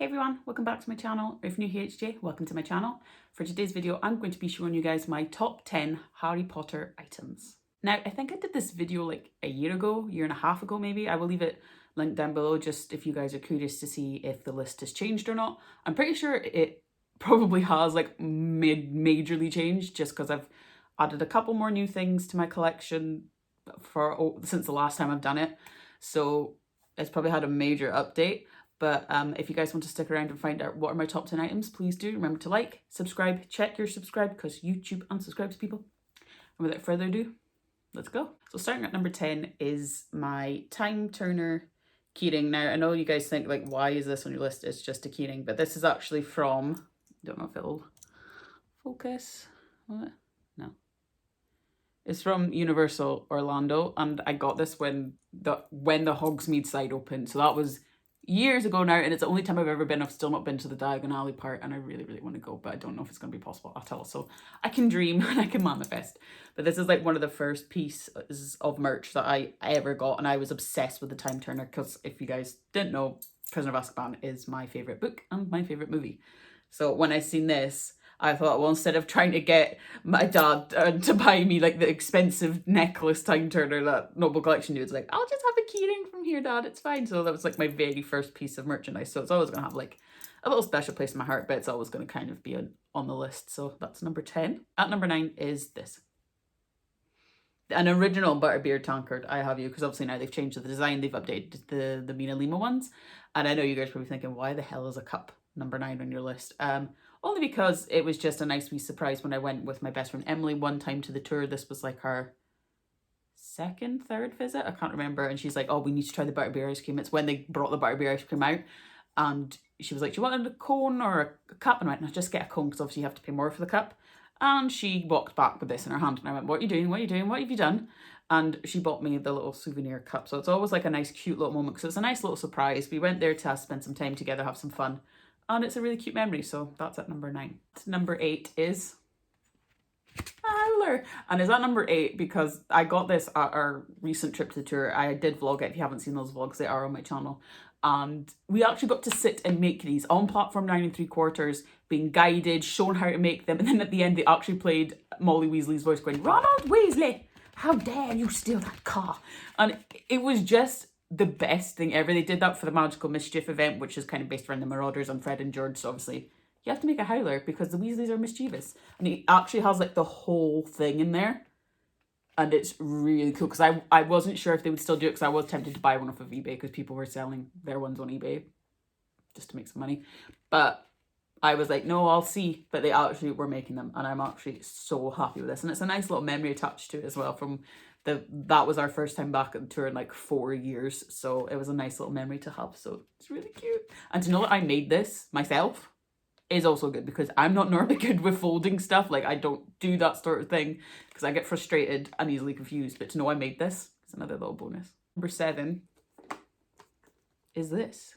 Hey everyone, welcome back to my channel. If you're new here, HJ, welcome to my channel. For today's video, I'm going to be showing you guys my top 10 Harry Potter items. Now, I think I did this video like a year and a half ago maybe. I will leave it linked down below just if you guys are curious to see if the list has changed or not. I'm pretty sure it probably has like majorly changed just because I've added a couple more new things to my collection since the last time I've done it. So it's probably had a major update. But if you guys want to stick around and find out what are my top 10 items, please do. Remember to like, subscribe, check you're subscribed because YouTube unsubscribes people. And without further ado, let's go. So starting at number 10 is my Time Turner keyring. Now, I know you guys think like, why is this on your list? It's just a keyring, but this is actually from, I don't know if it'll focus. What? No. It's from Universal Orlando, and I got this when the Hogsmeade side opened. So that was years ago now, and it's the only time I've ever been. I've still not been to the Diagon Alley part, and I really, really want to go, but I don't know if it's going to be possible at all. So I can dream and I can manifest. But this is like one of the first pieces of merch that I ever got, and I was obsessed with the Time Turner because if you guys didn't know, Prisoner of Azkaban is my favourite book and my favourite movie. So when I seen this, I thought, well, instead of trying to get my dad to buy me like the expensive necklace Time Turner that Noble Collection do, it's like, I'll just have a keyring from here, Dad, it's fine. So that was like my very first piece of merchandise. So it's always going to have like a little special place in my heart, but it's always going to kind of be on the list. So that's number 10. At number 9 is this. An original butterbeer tankard, I have you, because obviously now they've changed the design, they've updated the Mina Lima ones. And I know you guys are probably thinking, why the hell is a cup number 9 on your list? Only because it was just a nice wee surprise when I went with my best friend Emily one time to the tour. This was like our third visit, I can't remember. And she's like, oh, we need to try the butterbeer ice cream. It's when they brought the butterbeer ice cream out. And she was like, do you want a cone or a cup? And I went, no, just get a cone because obviously you have to pay more for the cup. And she walked back with this in her hand. And I went, what are you doing? What are you doing? What have you done? And she bought me the little souvenir cup. So it's always like a nice, cute little moment because it's a nice little surprise. We went there to spend some time together, have some fun. And it's a really cute memory, so that's at number 9. Number 8 is a howler. And is at number 8 because I got this at our recent trip to the tour. I did vlog it. If you haven't seen those vlogs, they are on my channel. And we actually got to sit and make these on platform 9 3/4, being guided, shown how to make them. And then at the end, they actually played Molly Weasley's voice going, Ronald Weasley, how dare you steal that car? And it was just the best thing ever. They did that for the Magical Mischief event, which is kind of based around the Marauders and Fred and George. So obviously you have to make a howler because the Weasleys are mischievous. And it actually has like the whole thing in there. And it's really cool because I wasn't sure if they would still do it because I was tempted to buy one off of eBay because people were selling their ones on eBay just to make some money. But I was like, no, I'll see. But they actually were making them, and I'm actually so happy with this. And it's a nice little memory attached to it as well from that was our first time back at the tour in like 4 years. So it was a nice little memory to have. So it's really cute. And to know that I made this myself is also good because I'm not normally good with folding stuff. Like I don't do that sort of thing because I get frustrated and easily confused. But to know I made this is another little bonus. Number 7 is this.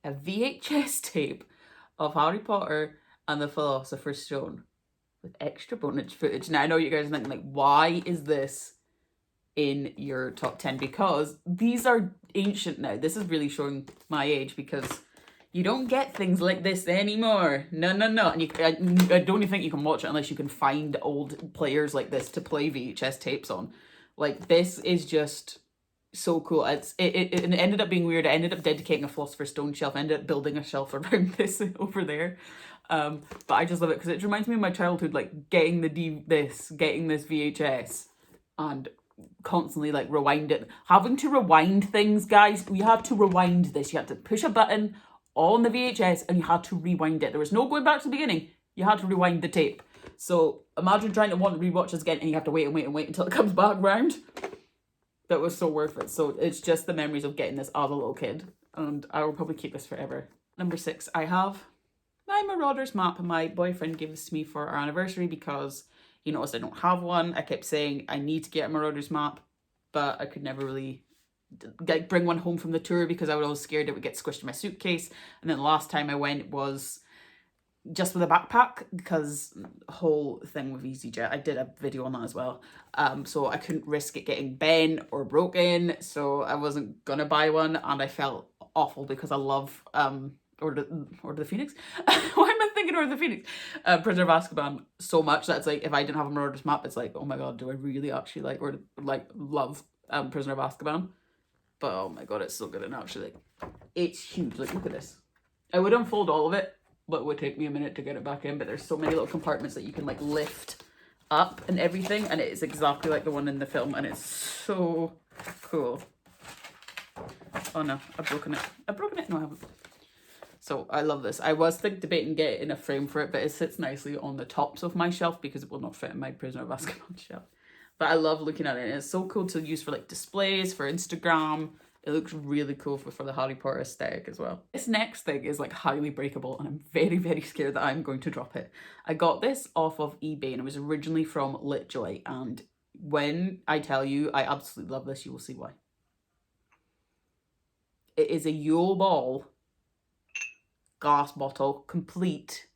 A VHS tape of Harry Potter and the Philosopher's Stone with extra bonus footage. Now I know you guys are thinking like, why is this in your top 10? Because these are ancient now. This is really showing my age because you don't get things like this anymore. No. And I don't even think you can watch it unless you can find old players like this to play VHS tapes on. Like this is just so cool. It ended up being weird. I ended up dedicating a Philosopher's Stone shelf. I ended up building a shelf around this over there. But I just love it because it reminds me of my childhood, like getting this VHS and constantly like rewind it. Having to rewind things, guys. We had to rewind this. You had to push a button on the VHS and you had to rewind it. There was no going back to the beginning. You had to rewind the tape. So imagine trying to want to rewatch this again and you have to wait until it comes back round. That was so worth it. So it's just the memories of getting this as a little kid. And I will probably keep this forever. Number 6, I have my Marauders map. My boyfriend gave this to me for our anniversary because he noticed I don't have one. I kept saying I need to get a Marauders map, but I could never really bring one home from the tour because I was always scared it would get squished in my suitcase. And then the last time I went was just with a backpack because the whole thing with EasyJet, I did a video on that as well. So I couldn't risk it getting bent or broken, so I wasn't gonna buy one. And I felt awful because I love Order the Phoenix. Why am I thinking Order the Phoenix? Prisoner of Azkaban so much that it's like if I didn't have a Marauders map, it's like, oh my god, do I really actually like or like love Prisoner of Azkaban? But oh my god, it's so good. And actually, it's huge. Like, look at this. I would unfold all of it, but it would take me a minute to get it back in. But there's so many little compartments that you can like lift up and everything, and it is exactly like the one in the film, and it's so cool. Oh no, I've broken it. I've broken it? No, I haven't. So I love this. I was debating getting a frame for it, but it sits nicely on the tops of my shelf because it will not fit in my Prisoner of Azkaban shelf. But I love looking at it. And it's so cool to use for like displays, for Instagram. It looks really cool for the Harry Potter aesthetic as well. This next thing is like highly breakable and I'm very, very scared that I'm going to drop it. I got this off of eBay and it was originally from LitJoy. And when I tell you I absolutely love this, you will see why. It is a Yule Ball glass bottle, complete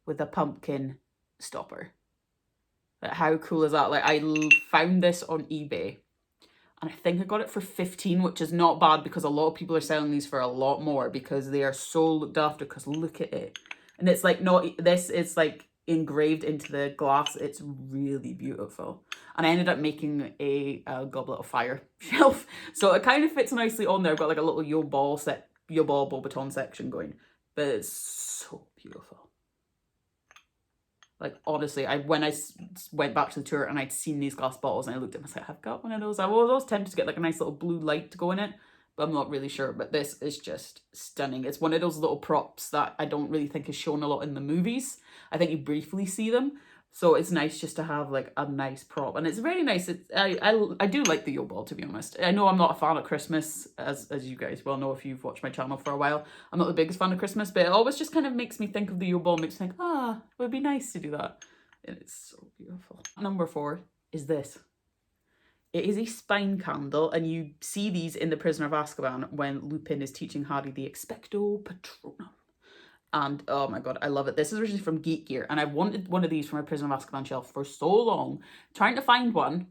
with a pumpkin stopper. Like, how cool is that? Like, I found this on eBay and I think I got it for 15, which is not bad because a lot of people are selling these for a lot more because they are so looked after. Because look at it. And it's like not, this is like engraved into the glass. It's really beautiful. And I ended up making a Goblet of Fire shelf. So it kind of fits nicely on there. I've got like a little Yule Ball Beauxbaton section going. But it's so beautiful. Like, honestly, when I went back to the tour and I'd seen these glass bottles and I looked at them, I was like, I've got one of those. I was always tempted to get like a nice little blue light to go in it, but I'm not really sure. But this is just stunning. It's one of those little props that I don't really think is shown a lot in the movies. I think you briefly see them. So it's nice just to have like a nice prop. And it's very nice. I do like the Yule Ball, to be honest. I know I'm not a fan of Christmas, as you guys well know if you've watched my channel for a while. I'm not the biggest fan of Christmas, but it always just kind of makes me think of the Yule Ball. Makes me think, it would be nice to do that. And it's so beautiful. Number 4 is this. It is a spine candle, and you see these in The Prisoner of Azkaban when Lupin is teaching Harry the Expecto Patronum. And oh my god, I love it. This is originally from Geek Gear, and I wanted one of these for my Prisoner of Azkaban shelf for so long. Trying to find one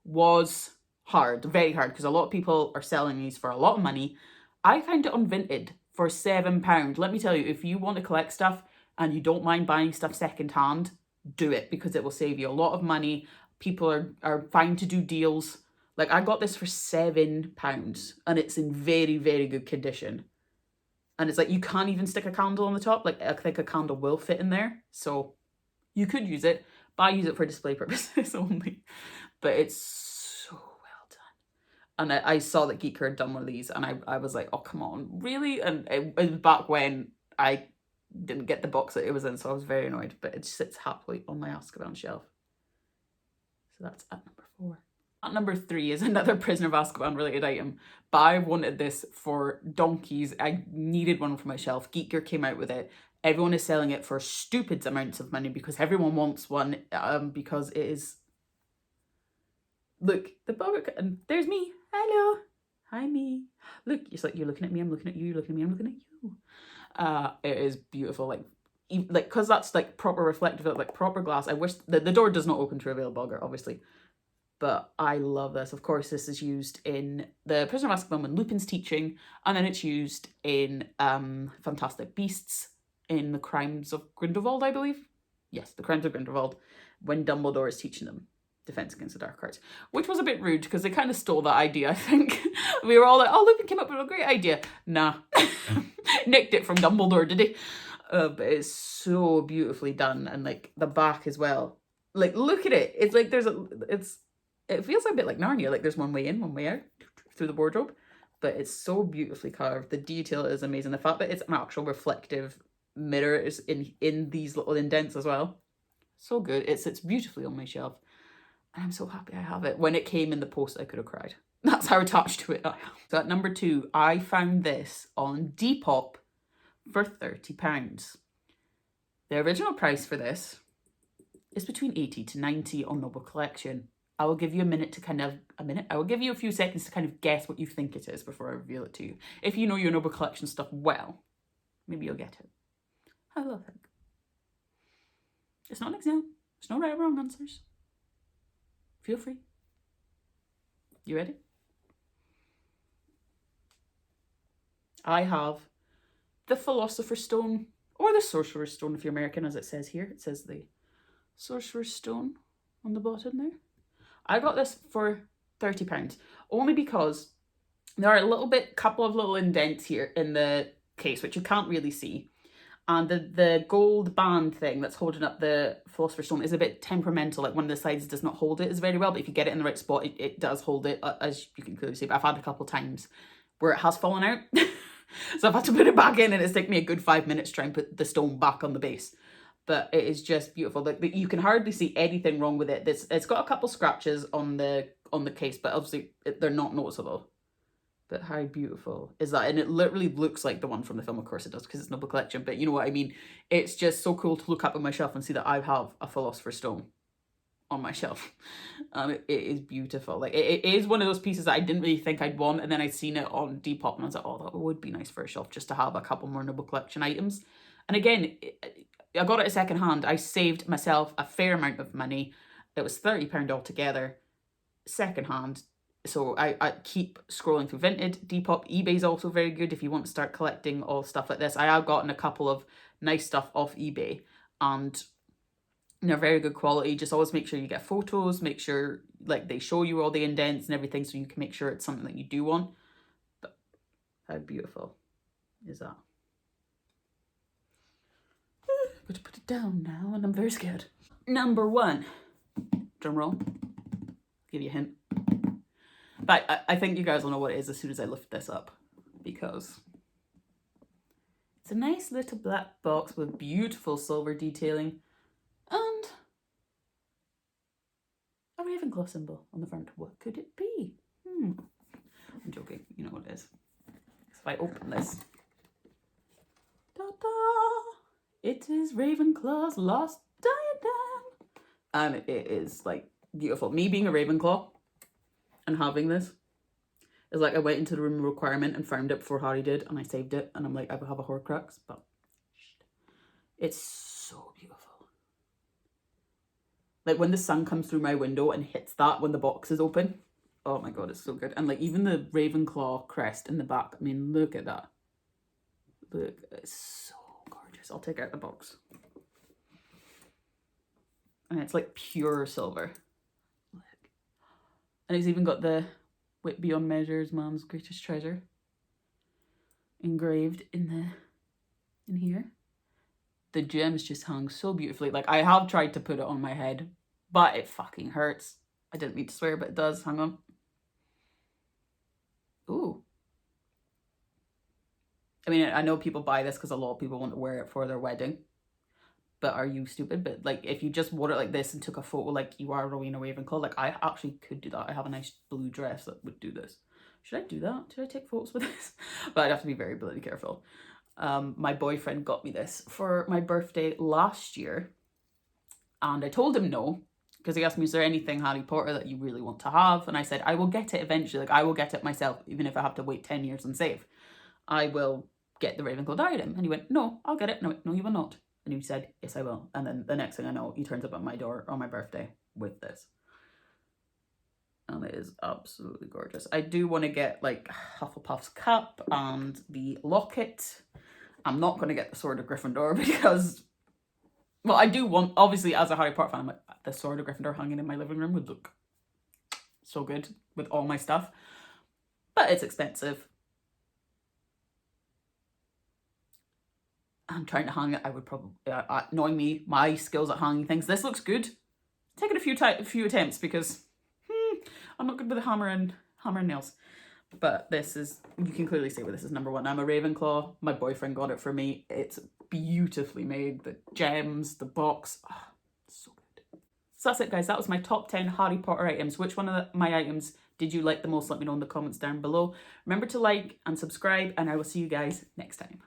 was hard, very hard, because a lot of people are selling these for a lot of money. I found it on Vinted for £7. Let me tell you, if you want to collect stuff and you don't mind buying stuff secondhand, do it, because it will save you a lot of money. People are fine to do deals. Like, I got this for £7 and it's in very, very good condition. And it's like, you can't even stick a candle on the top. Like, I think a candle will fit in there. So you could use it, but I use it for display purposes only. But it's so well done. And I saw that Geeker had done one of these and I was like, oh, come on, really? And it was back when I didn't get the box that it was in, so I was very annoyed. But it sits happily on my Azkaban shelf. So that's at number 4. At number 3 is another Prisoner of Azkaban related item, but I wanted this for donkeys. I needed one for my shelf. Geeker came out with it. Everyone is selling it for stupid amounts of money because everyone wants one, because it is... Look, the bug, and there's me. Hello. Hi, me. Look, it's like, you're looking at me, I'm looking at you, you're looking at me, I'm looking at you. It is beautiful, like, because that's like proper reflective, like proper glass. I wish the door does not open to reveal Bogger, obviously. But I love this. Of course, this is used in The Prisoner of Azkaban when Lupin's teaching, and then it's used in Fantastic Beasts, in The Crimes of Grindelwald, I believe. Yes, The Crimes of Grindelwald, when Dumbledore is teaching them Defense Against the Dark Arts, which was a bit rude because they kind of stole that idea, I think. We were all like, oh, Lupin came up with a great idea. Nah. Nicked it from Dumbledore, did he? But it's so beautifully done, and like the back as well. Like, look at it. It's like it feels a bit like Narnia, like there's one way in, one way out through the wardrobe, but it's so beautifully carved. The detail is amazing. The fact that it's an actual reflective mirror is in these little indents as well. So good. It sits beautifully on my shelf, and I'm so happy I have it. When it came in the post, I could have cried. That's how attached to it I am. So at number 2, I found this on Depop for £30. The original price for this is between 80 to 90 on Noble Collection. I will give you I will give you a few seconds to kind of guess what you think it is before I reveal it to you. If you know your Noble Collection stuff well, maybe you'll get it. How will I think? It's not an exam. There's no right or wrong answers. Feel free. You ready? I have the Philosopher's Stone, or the Sorcerer's Stone if you're American, as it says here. It says the Sorcerer's Stone on the bottom there. I got this for £30, only because there are couple of little indents here in the case, which you can't really see. And the gold band thing that's holding up the Philosopher's Stone is a bit temperamental. Like one of the sides does not hold it as very well, but if you get it in the right spot, it does hold it, as you can clearly see. But I've had a couple of times where it has fallen out. So I've had to put it back in, and it's taken me a good 5 minutes to try and put the stone back on the base. But it is just beautiful. Like, you can hardly see anything wrong with it. It's got a couple scratches on the case, but obviously they're not noticeable. But how beautiful is that? And it literally looks like the one from the film. Of course it does, because it's Noble Collection. But you know what I mean? It's just so cool to look up on my shelf and see that I have a Philosopher's Stone on my shelf. It is beautiful. Like, it is one of those pieces that I didn't really think I'd want. And then I'd seen it on Depop and I was like, oh, that would be nice for a shelf, just to have a couple more Noble Collection items. And again, I got it second hand. I saved myself a fair amount of money. It was £30 altogether, second hand. So I keep scrolling through Vinted, Depop. eBay's also very good if you want to start collecting all stuff like this. I have gotten a couple of nice stuff off eBay, and they're very good quality. Just always make sure you get photos, make sure like they show you all the indents and everything, so you can make sure it's something that you do want. But how beautiful is that? I'm going to put it down now, and I'm very scared. Number 1. Drum roll. Give you a hint. But I think you guys will know what it is as soon as I lift this up, because it's a nice little black box with beautiful silver detailing and a Ravenclaw symbol on the front. What could it be? I'm joking. You know what it is. If I open this, ta-da! It is Ravenclaw's lost diadem, and it is like beautiful. Me being a Ravenclaw and having this is like I went into the room requirement and found it before Harry did, and I saved it, and I'm like, I would have a Horcrux, but it's so beautiful. Like when the sun comes through my window and hits that when the box is open, oh my god, it's so good. And like even the Ravenclaw crest in the back, I mean, look at that. Look, it's so gorgeous. I'll take out the box. And it's like pure silver. And it's even got the Wit Beyond Measures, Man's Greatest Treasure engraved in here. The gems just hang so beautifully. Like, I have tried to put it on my head, but it fucking hurts. I didn't mean to swear, but it does. Hang on. Ooh. I mean, I know people buy this because a lot of people want to wear it for their wedding. But are you stupid? But like, if you just wore it like this and took a photo like you are Rowena Ravenclaw, like I actually could do that. I have a nice blue dress that would do this. Should I do that? Should I take photos with this? But I'd have to be very bloody careful. My boyfriend got me this for my birthday last year, and I told him no, because he asked me, is there anything Harry Potter that you really want to have? And I said, I will get it eventually. Like, I will get it myself, even if I have to wait 10 years and save. I will get the Ravenclaw diadem. And he went, no, I'll get it. And I went, no, you will not. And he said, yes, I will. And then the next thing I know, he turns up at my door on my birthday with this. And it is absolutely gorgeous. I do want to get like Hufflepuff's cap and the locket. I'm not going to get the Sword of Gryffindor because, well, I do want, obviously as a Harry Potter fan, I'm like, the Sword of Gryffindor hanging in my living room would look so good with all my stuff. But it's expensive. I'm trying to hang it. I would probably, knowing me, my skills at hanging things. This looks good. Taking a few attempts because I'm not good with a hammer and nails. But this is, you can clearly see where this is number 1. I'm a Ravenclaw. My boyfriend got it for me. It's beautifully made. The gems, the box, so good. So that's it, guys. That was my top 10 Harry Potter items. Which one of my items did you like the most? Let me know in the comments down below. Remember to like and subscribe, and I will see you guys next time.